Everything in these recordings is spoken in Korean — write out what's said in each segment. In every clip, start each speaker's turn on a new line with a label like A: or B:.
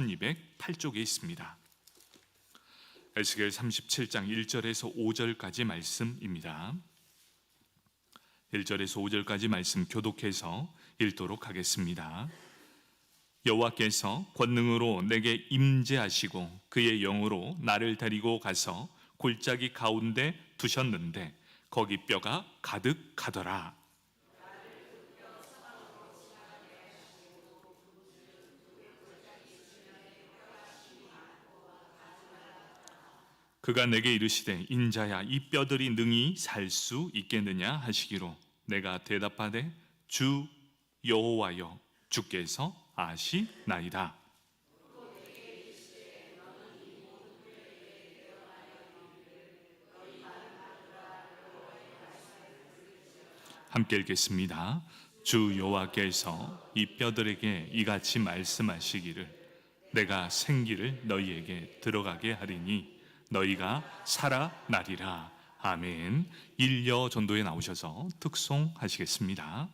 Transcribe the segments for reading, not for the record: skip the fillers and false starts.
A: 1208쪽에 있습니다. 에스겔 37장 1절에서 5절까지 말씀입니다. 1절에서 5절까지 말씀 교독해서 읽도록 하겠습니다. 여호와께서 권능으로 내게 임재하시고 그의 영으로 나를 데리고 가서 골짜기 가운데 두셨는데 거기 뼈가 가득하더라. 그가 내게 이르시되 인자야 이 뼈들이 능히 살 수 있겠느냐 하시기로 내가 대답하되 주 여호와여 주께서 아시나이다. 함께 읽겠습니다. 주 여호와께서 이 뼈들에게 이같이 말씀하시기를 내가 생기를 너희에게 들어가게 하리니 너희가 살아나리라. 아멘. 일여 전도에 나오셔서 특송하시겠습니다.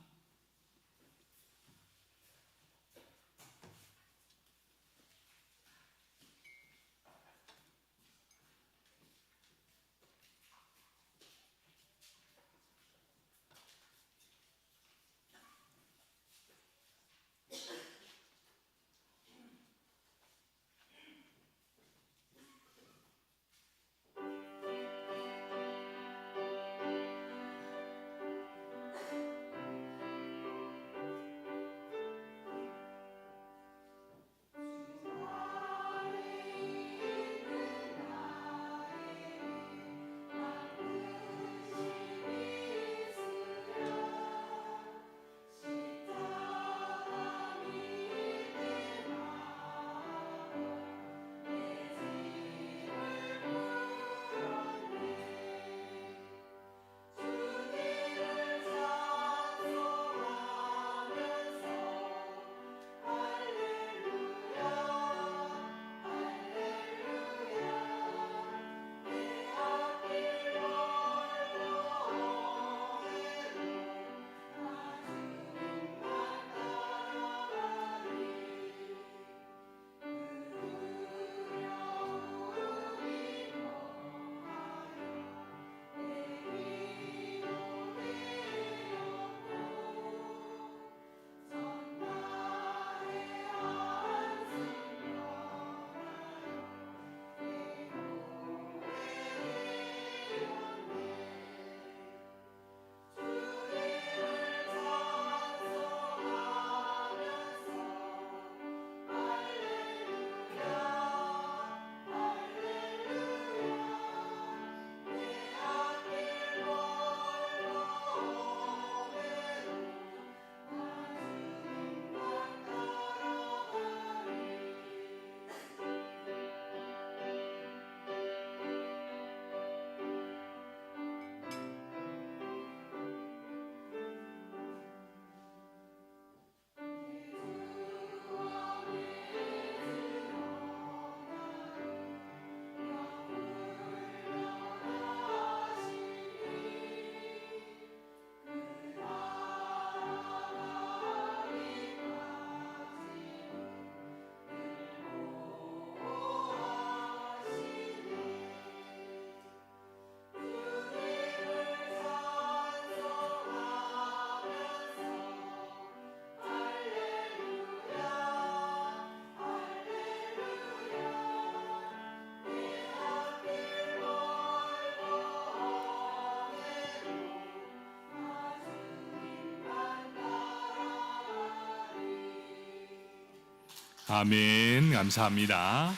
A: 아멘. 감사합니다.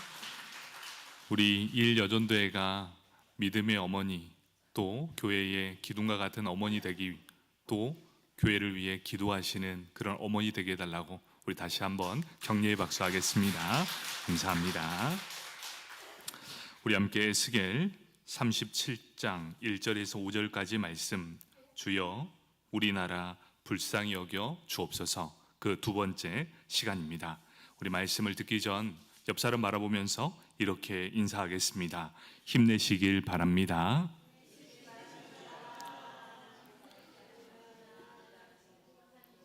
A: 우리 일여전도회가 믿음의 어머니, 또 교회의 기둥과 같은 어머니 되기, 또 교회를 위해 기도하시는 그런 어머니 되게 해달라고 우리 다시 한번 격려의 박수 하겠습니다. 감사합니다. 우리 함께 에스겔 37장 1절에서 5절까지 말씀, 주여 우리나라 불쌍히 여겨 주옵소서, 그 두 번째 시간입니다. 우리 말씀을 듣기 전 옆 사람 바라보면서 이렇게 인사하겠습니다. 힘내시길 바랍니다.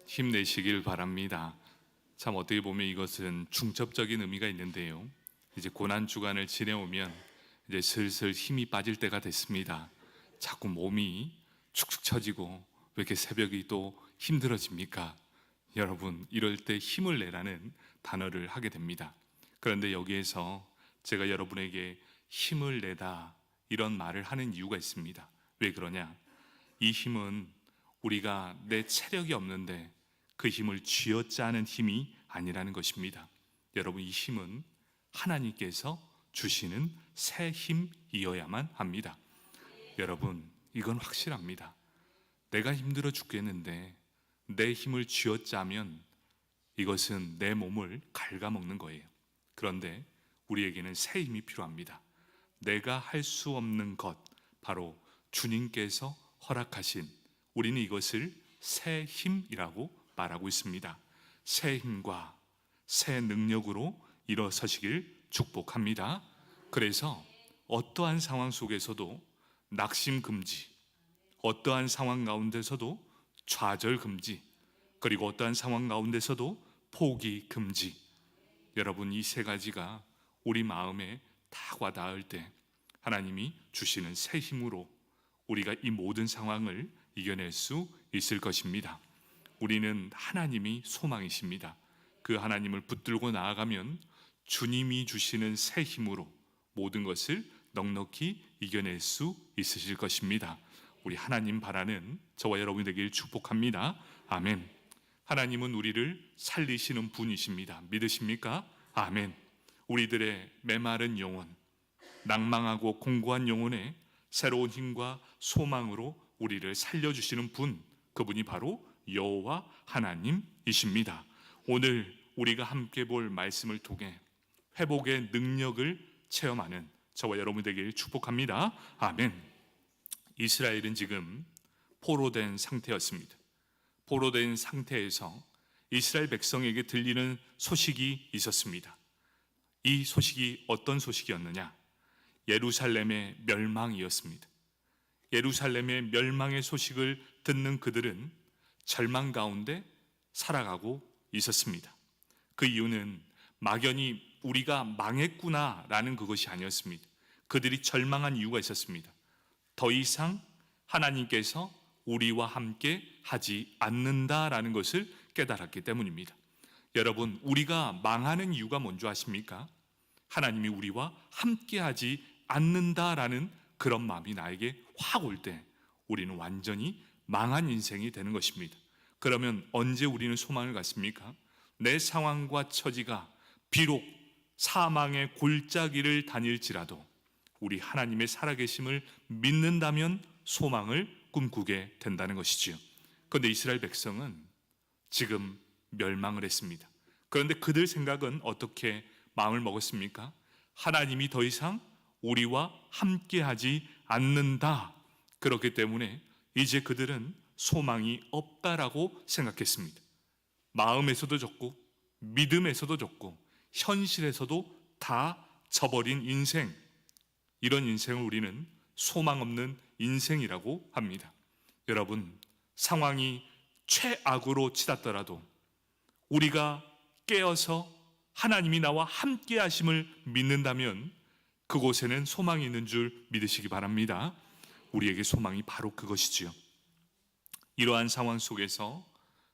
A: 힘내시길 바랍니다. 참 어떻게 보면 이것은 중첩적인 의미가 있는데요. 이제 고난 주간을 지내오면 이제 슬슬 힘이 빠질 때가 됐습니다. 자꾸 몸이 축축 처지고 왜 이렇게 새벽이 또 힘들어집니까? 여러분, 이럴 때 힘을 내라는 단어를 하게 됩니다. 그런데 여기에서 제가 여러분에게 힘을 내다 이런 말을 하는 이유가 있습니다. 왜 그러냐? 이 힘은 우리가 내 체력이 없는데 그 힘을 쥐어짜는 힘이 아니라는 것입니다. 여러분, 이 힘은 하나님께서 주시는 새 힘이어야만 합니다. 여러분, 이건 확실합니다. 내가 힘들어 죽겠는데 내 힘을 쥐어짜면 이것은 내 몸을 갉아먹는 거예요. 그런데 우리에게는 새 힘이 필요합니다. 내가 할 수 없는 것, 바로 주님께서 허락하신, 우리는 이것을 새 힘이라고 말하고 있습니다. 새 힘과 새 능력으로 일어서시길 축복합니다. 그래서 어떠한 상황 속에서도 낙심 금지, 어떠한 상황 가운데서도 좌절 금지, 그리고 어떠한 상황 가운데서도 포기 금지. 여러분, 이 세 가지가 우리 마음에 딱 와닿을 때 하나님이 주시는 새 힘으로 우리가 이 모든 상황을 이겨낼 수 있을 것입니다. 우리는 하나님이 소망이십니다. 그 하나님을 붙들고 나아가면 주님이 주시는 새 힘으로 모든 것을 넉넉히 이겨낼 수 있으실 것입니다. 우리 하나님 바라는 저와 여러분이 되길 축복합니다. 아멘. 하나님은 우리를 살리시는 분이십니다. 믿으십니까? 아멘. 우리들의 메마른 영혼, 낭망하고 공고한 영혼에 새로운 힘과 소망으로 우리를 살려주시는 분, 그분이 바로 여호와 하나님이십니다. 오늘 우리가 함께 볼 말씀을 통해 회복의 능력을 체험하는 저와 여러분 되길 축복합니다. 아멘. 이스라엘은 지금 포로된 상태였습니다. 포로된 상태에서 이스라엘 백성에게 들리는 소식이 있었습니다. 이 소식이 어떤 소식이었느냐? 예루살렘의 멸망이었습니다. 예루살렘의 멸망의 소식을 듣는 그들은 절망 가운데 살아가고 있었습니다. 그 이유는 막연히 우리가 망했구나라는 그것이 아니었습니다. 그들이 절망한 이유가 있었습니다. 더 이상 하나님께서 우리와 함께 하지 않는다라는 것을 깨달았기 때문입니다. 여러분, 우리가 망하는 이유가 뭔지 아십니까? 하나님이 우리와 함께 하지 않는다라는 그런 마음이 나에게 확 올 때 우리는 완전히 망한 인생이 되는 것입니다. 그러면 언제 우리는 소망을 갖습니까? 내 상황과 처지가 비록 사망의 골짜기를 다닐지라도 우리 하나님의 살아계심을 믿는다면 소망을 꿈꾸게 된다는 것이지요. 그런데 이스라엘 백성은 지금 멸망을 했습니다. 그런데 그들 생각은 어떻게 마음을 먹었습니까? 하나님이 더 이상 우리와 함께하지 않는다. 그렇기 때문에 이제 그들은 소망이 없다라고 생각했습니다. 마음에서도 졌고 믿음에서도 졌고 현실에서도 다 져버린 인생, 이런 인생을 우리는 소망 없는 인생이라고 합니다. 여러분, 상황이 최악으로 치닫더라도 우리가 깨어서 하나님이 나와 함께 하심을 믿는다면 그곳에는 소망이 있는 줄 믿으시기 바랍니다. 우리에게 소망이 바로 그것이지요. 이러한 상황 속에서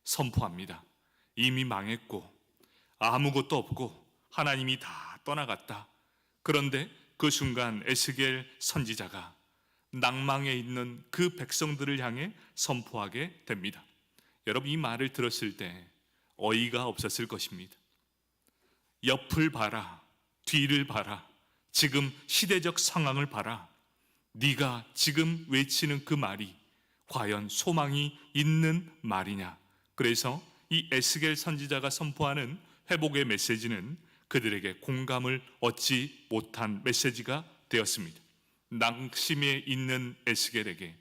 A: 선포합니다. 이미 망했고 아무것도 없고 하나님이 다 떠나갔다. 그런데 그 순간 에스겔 선지자가 낭망에 있는 그 백성들을 향해 선포하게 됩니다. 여러분, 이 말을 들었을 때 어이가 없었을 것입니다. 옆을 봐라, 뒤를 봐라, 지금 시대적 상황을 봐라. 네가 지금 외치는 그 말이 과연 소망이 있는 말이냐? 그래서 이 에스겔 선지자가 선포하는 회복의 메시지는 그들에게 공감을 얻지 못한 메시지가 되었습니다. 낙심에 있는 에스겔에게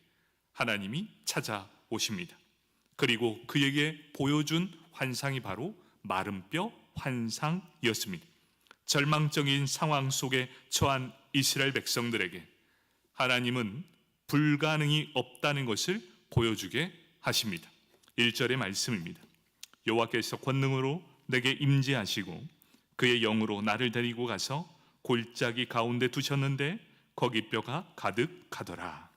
A: 하나님이 찾아오십니다. 그리고 그에게 보여준 환상이 바로 마른 뼈 환상이었습니다. 절망적인 상황 속에 처한 이스라엘 백성들에게 하나님은 불가능이 없다는 것을 보여주게 하십니다. 1절의 말씀입니다. 여호와께서 권능으로 내게 임재하시고 그의 영으로 나를 데리고 가서 골짜기 가운데 두셨는데 거기 뼈가 가득하더라.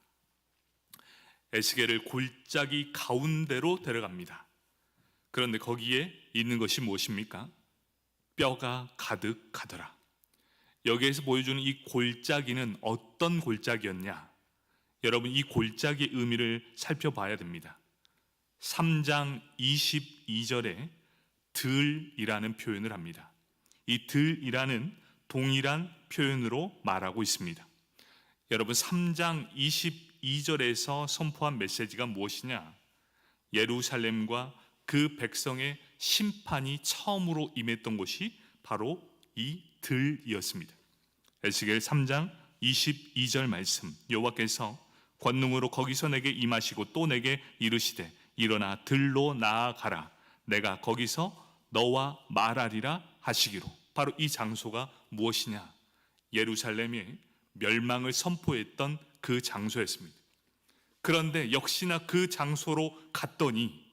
A: 에스겔을 골짜기 가운데로 데려갑니다. 그런데 거기에 있는 것이 무엇입니까? 뼈가 가득하더라. 여기에서 보여주는 이 골짜기는 어떤 골짜기였냐? 여러분, 이 골짜기의 의미를 살펴봐야 됩니다. 3장 22절에 들이라는 표현을 합니다. 이 들이라는 동일한 표현으로 말하고 있습니다. 여러분, 3장 22절에서 선포한 메시지가 무엇이냐? 예루살렘과 그 백성의 심판이 처음으로 임했던 곳이 바로 이 들이었습니다. 에스겔 3장 22절 말씀, 여호와께서 권능으로 거기서 내게 임하시고 또 내게 이르시되 일어나 들로 나아가라. 내가 거기서 너와 말하리라 하시기로. 바로 이 장소가 무엇이냐? 예루살렘의 멸망을 선포했던 그 장소였습니다. 그런데 역시나 그 장소로 갔더니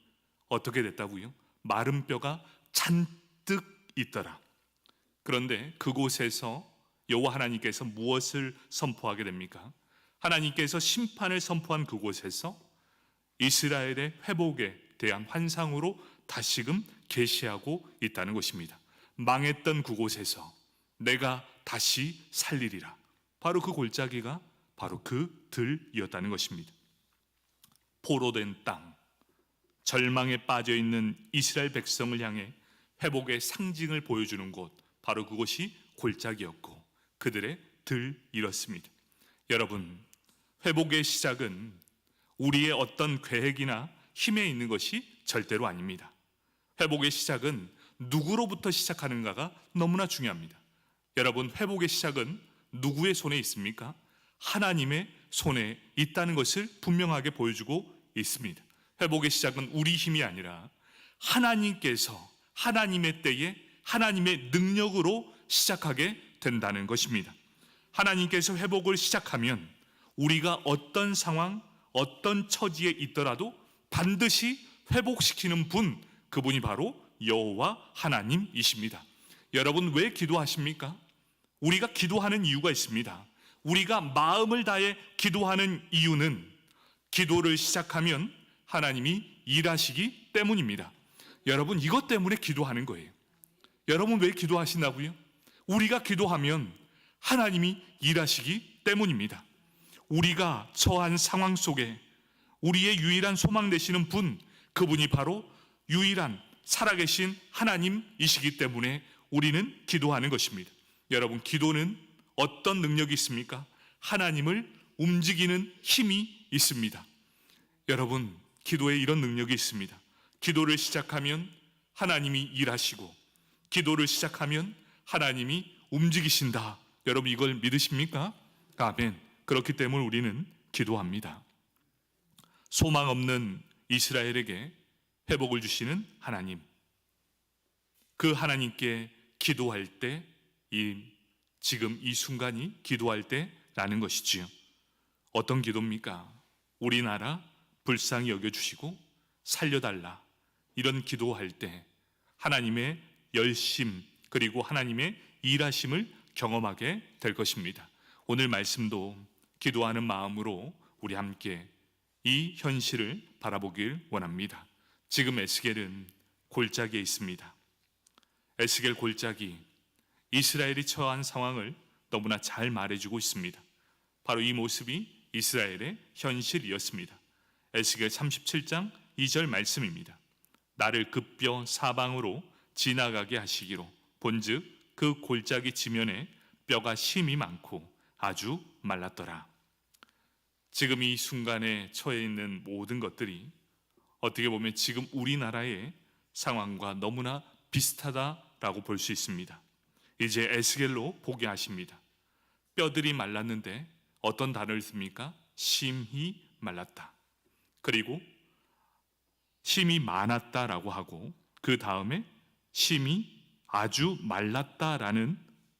A: 어떻게 됐다고요? 마른 뼈가 잔뜩 있더라. 그런데 그곳에서 여호와 하나님께서 무엇을 선포하게 됩니까? 하나님께서 심판을 선포한 그곳에서 이스라엘의 회복에 대한 환상으로 다시금 계시하고 있다는 것입니다. 망했던 그곳에서 내가 다시 살리리라. 바로 그 골짜기가 바로 그 들이었다는 것입니다. 포로된 땅, 절망에 빠져 있는 이스라엘 백성을 향해 회복의 상징을 보여주는 곳, 바로 그곳이 골짜기였고 그들의 들이었습니다. 여러분, 회복의 시작은 우리의 어떤 계획이나 힘에 있는 것이 절대로 아닙니다. 회복의 시작은 누구로부터 시작하는가가 너무나 중요합니다. 여러분, 회복의 시작은 누구의 손에 있습니까? 하나님의 손에 있다는 것을 분명하게 보여주고 있습니다. 회복의 시작은 우리 힘이 아니라 하나님께서 하나님의 때에 하나님의 능력으로 시작하게 된다는 것입니다. 하나님께서 회복을 시작하면 우리가 어떤 상황, 어떤 처지에 있더라도 반드시 회복시키는 분, 그분이 바로 여호와 하나님이십니다. 여러분, 왜 기도하십니까? 우리가 기도하는 이유가 있습니다. 우리가 마음을 다해 기도하는 이유는 기도를 시작하면 하나님이 일하시기 때문입니다. 여러분, 이것 때문에 기도하는 거예요. 여러분, 왜 기도하신다고요? 우리가 기도하면 하나님이 일하시기 때문입니다. 우리가 처한 상황 속에 우리의 유일한 소망 되시는 분, 그분이 바로 유일한 살아계신 하나님이시기 때문에 우리는 기도하는 것입니다. 여러분, 기도는 어떤 능력이 있습니까? 하나님을 움직이는 힘이 있습니다. 여러분, 기도에 이런 능력이 있습니다. 기도를 시작하면 하나님이 일하시고 기도를 시작하면 하나님이 움직이신다. 여러분, 이걸 믿으십니까? 아멘. 그렇기 때문에 우리는 기도합니다. 소망 없는 이스라엘에게 회복을 주시는 하나님, 그 하나님께 기도할 때 지금 이 순간이 기도할 때라는 것이지요. 어떤 기도입니까? 우리나라 불쌍히 여겨주시고 살려달라, 이런 기도할 때 하나님의 열심 그리고 하나님의 일하심을 경험하게 될 것입니다. 오늘 말씀도 기도하는 마음으로 우리 함께 이 현실을 바라보길 원합니다. 지금 에스겔은 골짜기에 있습니다. 에스겔 골짜기, 이스라엘이 처한 상황을 너무나 잘 말해주고 있습니다. 바로 이 모습이 이스라엘의 현실이었습니다. 에스겔 37장 2절 말씀입니다. 나를 그 뼈 사방으로 지나가게 하시기로 본즉 그 골짜기 지면에 뼈가 심이 많고 아주 말랐더라. 지금 이 순간에 처해 있는 모든 것들이 어떻게 보면 지금 우리나라의 상황과 너무나 비슷하다라고 볼 수 있습니다. 이제 에스겔로 보게 하십니다. 뼈들이 말랐는데 어떤 단어를 씁니까? 심히 말랐다. 그리고 심이 많았다라고 하고 그 다음에 심이 아주 말랐다라는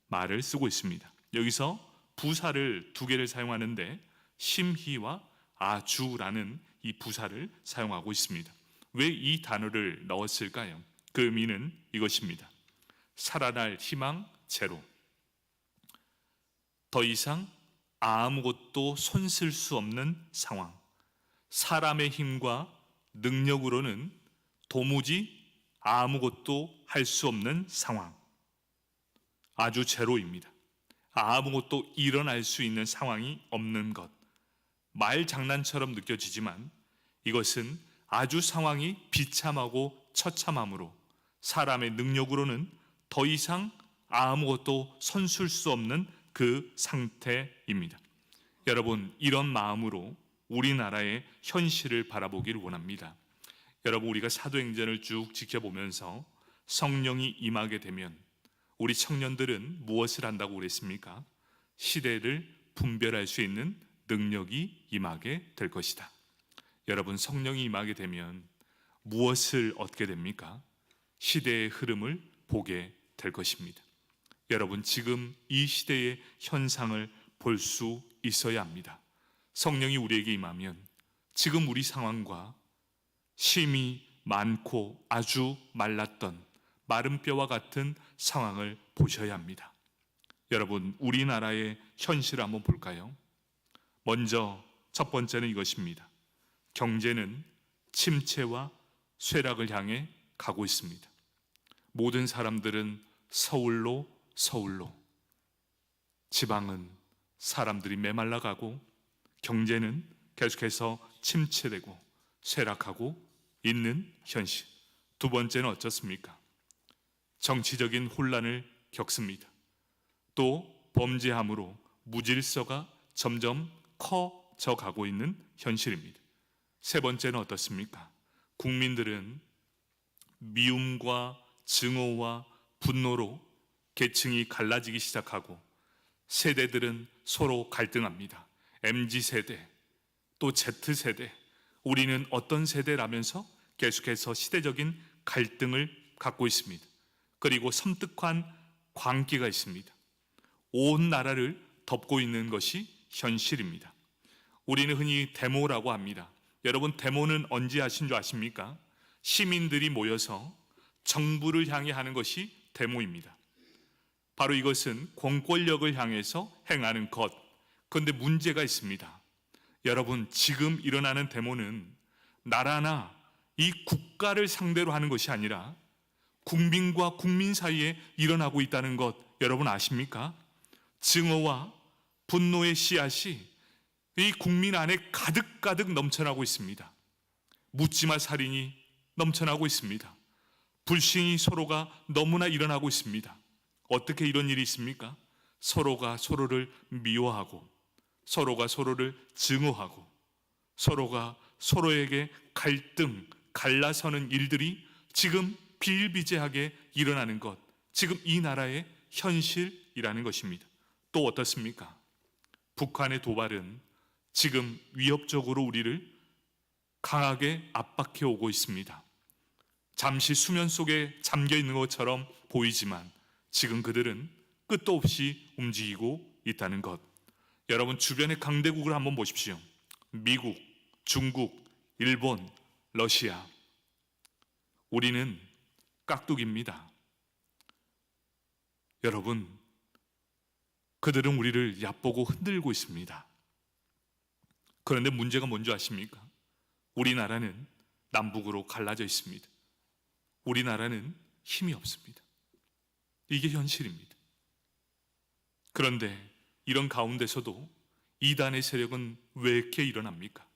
A: 말을 쓰고 있습니다. 여기서 부사를 두 개를 사용하는데 심히와 아주라는 이 부사를 사용하고 있습니다. 왜 이 단어를 넣었을까요? 그 의미는 이것입니다. 살아날 희망 제로. 더 이상 아무것도 손쓸 수 없는 상황. 사람의 힘과 능력으로는 도무지 아무것도 할 수 없는 상황. 아주 제로입니다. 아무것도 일어날 수 있는 상황이 없는 것. 말 장난처럼 느껴지지만 이것은 아주 상황이 비참하고 처참함으로 사람의 능력으로는 더 이상 아무것도 손쓸 수 없는 그 상태입니다. 여러분, 이런 마음으로 우리나라의 현실을 바라보기를 원합니다. 여러분, 우리가 사도행전을 쭉 지켜보면서 성령이 임하게 되면 우리 청년들은 무엇을 한다고 그랬습니까? 시대를 분별할 수 있는 능력이 임하게 될 것이다. 여러분, 성령이 임하게 되면 무엇을 얻게 됩니까? 시대의 흐름을 보게 될 것입니다. 여러분, 지금 이 시대의 현상을 볼 수 있어야 합니다. 성령이 우리에게 임하면 지금 우리 상황과 심히 많고 아주 말랐던 마른 뼈와 같은 상황을 보셔야 합니다. 여러분, 우리나라의 현실을 한번 볼까요? 먼저 첫 번째는 이것입니다. 경제는 침체와 쇠락을 향해 가고 있습니다. 모든 사람들은 서울로, 지방은 사람들이 메말라가고 경제는 계속해서 침체되고 쇠락하고 있는 현실. 두 번째는 어떻습니까? 정치적인 혼란을 겪습니다. 또 범죄함으로 무질서가 점점 커져 가고 있는 현실입니다. 세 번째는 어떻습니까? 국민들은 미움과 증오와 분노로 계층이 갈라지기 시작하고 세대들은 서로 갈등합니다. MZ세대, 또 Z세대, 우리는 어떤 세대라면서 계속해서 시대적인 갈등을 갖고 있습니다. 그리고 섬뜩한 광기가 있습니다. 온 나라를 덮고 있는 것이 현실입니다. 우리는 흔히 데모라고 합니다. 여러분, 데모는 언제 하신 줄 아십니까? 시민들이 모여서 정부를 향해 하는 것이 데모입니다. 바로 이것은 공권력을 향해서 행하는 것. 그런데 문제가 있습니다. 여러분, 지금 일어나는 데모는 나라나 이 국가를 상대로 하는 것이 아니라 국민과 국민 사이에 일어나고 있다는 것 여러분 아십니까? 증오와 분노의 씨앗이 이 국민 안에 가득가득 넘쳐나고 있습니다. 묻지마 살인이 넘쳐나고 있습니다. 불신이 서로가 너무나 일어나고 있습니다. 어떻게 이런 일이 있습니까? 서로가 서로를 미워하고 서로가 서로를 증오하고 서로가 서로에게 갈등, 갈라서는 일들이 지금 비일비재하게 일어나는 것, 지금 이 나라의 현실이라는 것입니다. 또 어떻습니까? 북한의 도발은 지금 위협적으로 우리를 강하게 압박해 오고 있습니다. 잠시 수면 속에 잠겨 있는 것처럼 보이지만 지금 그들은 끝도 없이 움직이고 있다는 것. 여러분, 주변의 강대국을 한번 보십시오. 미국, 중국, 일본, 러시아. 우리는 깍두기입니다. 여러분, 그들은 우리를 얕보고 흔들고 있습니다. 그런데 문제가 뭔지 아십니까? 우리나라는 남북으로 갈라져 있습니다. 우리나라는 힘이 없습니다. 이게 현실입니다. 그런데 이런 가운데서도 이단의 세력은 왜 이렇게 일어납니까?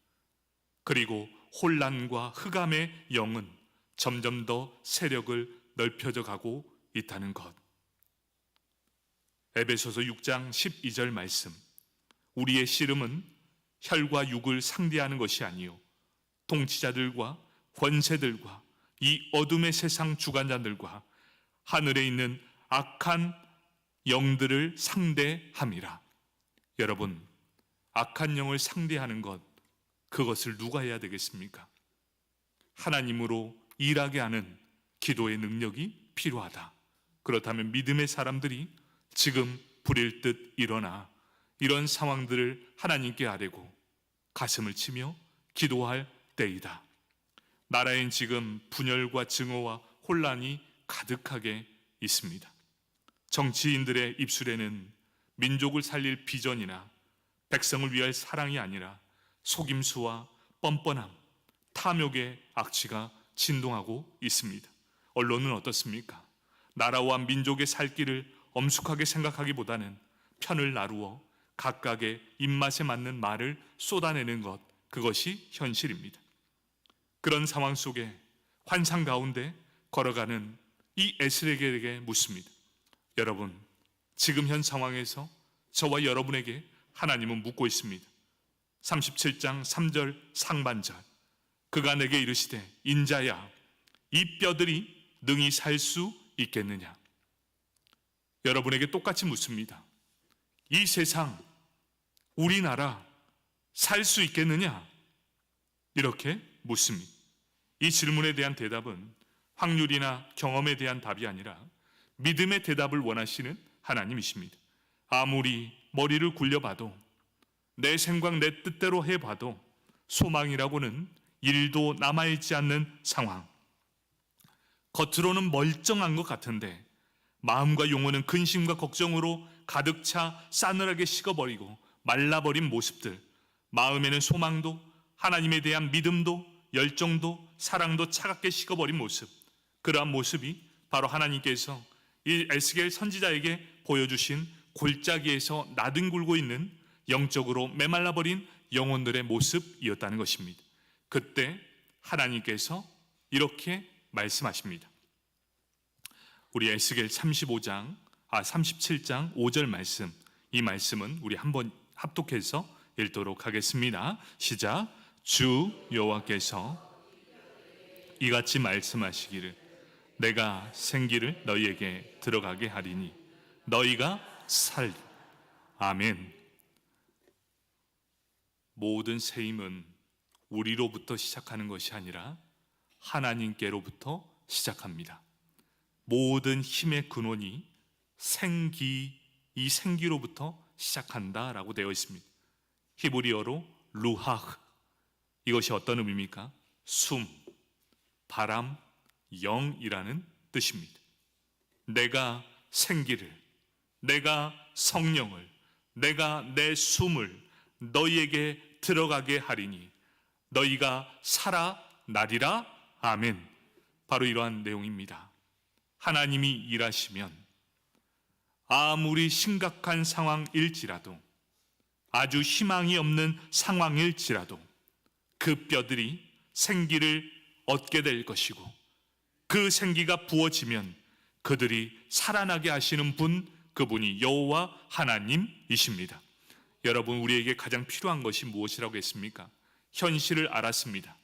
A: 그리고 혼란과 흑암의 영은 점점 더 세력을 넓혀져 가고 있다는 것. 에베소서 6장 12절 말씀. 우리의 씨름은 혈과 육을 상대하는 것이 아니요 통치자들과 권세들과 이 어둠의 세상 주관자들과 하늘에 있는 악한 영들을 상대함이라. 여러분, 악한 영을 상대하는 것, 그것을 누가 해야 되겠습니까? 하나님으로 일하게 하는 기도의 능력이 필요하다. 그렇다면 믿음의 사람들이 지금 불일 듯 일어나 이런 상황들을 하나님께 아뢰고 가슴을 치며 기도할 때이다. 나라엔 지금 분열과 증오와 혼란이 가득하게 있습니다. 정치인들의 입술에는 민족을 살릴 비전이나 백성을 위할 사랑이 아니라 속임수와 뻔뻔함, 탐욕의 악취가 진동하고 있습니다. 언론은 어떻습니까? 나라와 민족의 살 길을 엄숙하게 생각하기보다는 편을 나누어 각각의 입맛에 맞는 말을 쏟아내는 것, 그것이 현실입니다. 그런 상황 속에 환상 가운데 걸어가는 이 에스겔에게 묻습니다. 여러분, 지금 현 상황에서 저와 여러분에게 하나님은 묻고 있습니다. 37장 3절 상반절, 그가 내게 이르시되 인자야, 이 뼈들이 능히 살 수 있겠느냐? 여러분에게 똑같이 묻습니다. 이 세상, 우리나라 살 수 있겠느냐? 이렇게 묻습니다. 이 질문에 대한 대답은 확률이나 경험에 대한 답이 아니라 믿음의 대답을 원하시는 하나님이십니다. 아무리 머리를 굴려봐도, 내 생각 내 뜻대로 해봐도 소망이라고는 일도 남아있지 않는 상황, 겉으로는 멀쩡한 것 같은데 마음과 영혼은 근심과 걱정으로 가득 차 싸늘하게 식어버리고 말라버린 모습들, 마음에는 소망도 하나님에 대한 믿음도 열정도 사랑도 차갑게 식어버린 모습, 그러한 모습이 바로 하나님께서 이 에스겔 선지자에게 보여주신 골짜기에서 나뒹굴고 있는 영적으로 메말라버린 영혼들의 모습이었다는 것입니다. 그때 하나님께서 이렇게 말씀하십니다. 우리 에스겔 37장 5절 말씀, 이 말씀은 우리 한번 합독해서 읽도록 하겠습니다. 시작. 주 여호와께서 이같이 말씀하시기를 내가 생기를 너희에게 들어가게 하리니 너희가 살리. 아멘. 모든 새 힘은 우리로부터 시작하는 것이 아니라 하나님께로부터 시작합니다. 모든 힘의 근원이 이 생기로부터 시작한다라고 되어 있습니다. 히브리어로 루하흐, 이것이 어떤 의미입니까? 숨, 바람, 영이라는 뜻입니다. 내가 생기를, 내가 성령을, 내가 내 숨을 너희에게 들어가게 하리니 너희가 살아나리라. 아멘. 바로 이러한 내용입니다. 하나님이 일하시면 아무리 심각한 상황일지라도, 아주 희망이 없는 상황일지라도 그 뼈들이 생기를 얻게 될 것이고, 그 생기가 부어지면 그들이 살아나게 하시는 분, 그분이 여호와 하나님이십니다. 여러분, 우리에게 가장 필요한 것이 무엇이라고 했습니까? 현실을 알았습니다.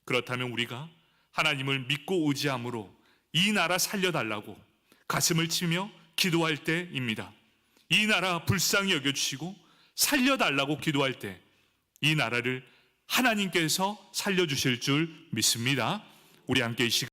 A: 그렇다면 우리가 하나님을 믿고 의지함으로 이 나라 살려달라고 가슴을 치며 기도할 때입니다. 이 나라 불쌍히 여겨주시고 살려달라고 기도할 때 이 나라를 하나님께서 살려주실 줄 믿습니다. 우리 함께 이 시간